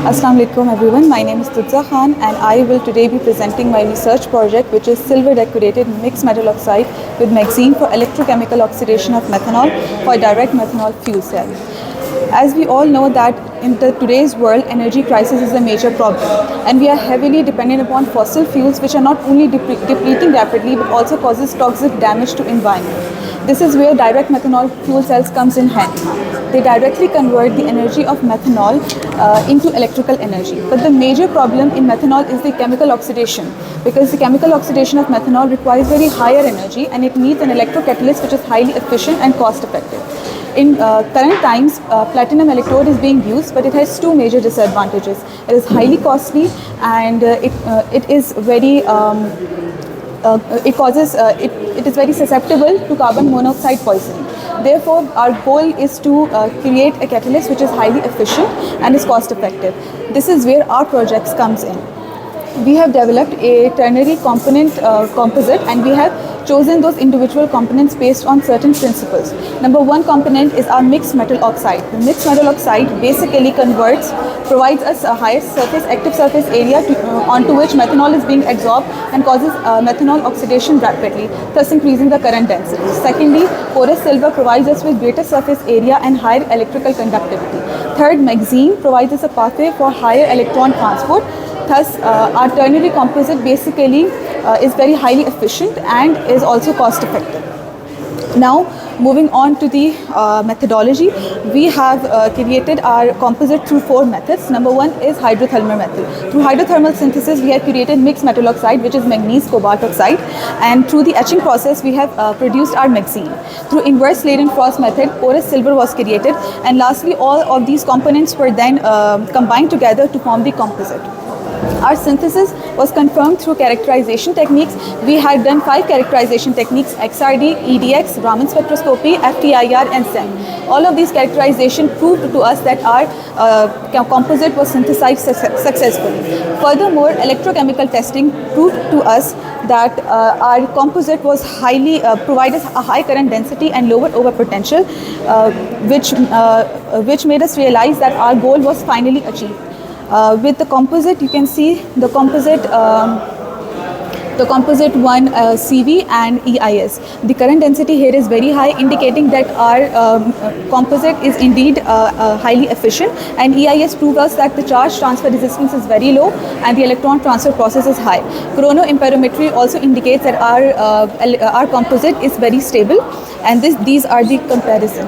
Assalamu alaikum everyone, my name is Tuzza Khan and I will today be presenting my research project, which is silver decorated mixed metal oxide with MXene for electrochemical oxidation of methanol for direct methanol fuel cell. As we all know that in today's world, energy crisis is a major problem and we are heavily dependent upon fossil fuels, which are not only depleting rapidly but also causes toxic damage to environment. This is where direct methanol fuel cells comes in handy. They directly convert the energy of methanol into electrical energy. But the major problem in methanol is the chemical oxidation, because the chemical oxidation of methanol requires very higher energy and it needs an electrocatalyst which is highly efficient and cost effective. In current times, platinum electrode is being used, but it has two major disadvantages. It is highly costly and it is very it is very susceptible to carbon monoxide poisoning. Therefore, our goal is to create a catalyst which is highly efficient and is cost effective. This is where our projects comes in. We have developed a ternary component composite, and we have chosen those individual components based on certain principles. Number one component is our mixed metal oxide. The mixed metal oxide basically provides us a higher active surface area onto which methanol is being absorbed and causes methanol oxidation rapidly, thus increasing the current density. Secondly, porous silver provides us with greater surface area and higher electrical conductivity. Third, MXene provides us a pathway for higher electron transport. Thus, our ternary composite basically is very highly efficient and is also cost effective. Now, moving on to the methodology, we have created our composite through four methods. Number one is hydrothermal method. Through hydrothermal synthesis, we have created mixed metal oxide, which is manganese cobalt oxide, and through the etching process, we have produced our MXene. Through inverse Leidenfrost method, porous silver was created, and lastly, all of these components were then combined together to form the composite. Our synthesis was confirmed through characterization techniques. We had done 5 characterization techniques: XRD, EDX, Raman spectroscopy, FTIR and SEM. All of these characterization proved to us that our composite was synthesized successfully. Furthermore, electrochemical testing proved to us that our composite was provided a high current density and lower overpotential, which made us realize that our goal was finally achieved. With the composite, you can see the composite 1 CV and EIS. The current density here is very high, indicating that our composite is indeed highly efficient, and EIS proves us that the charge transfer resistance is very low and the electron transfer process is high. Chronoimperometry also indicates that our composite is very stable, and these are the comparison.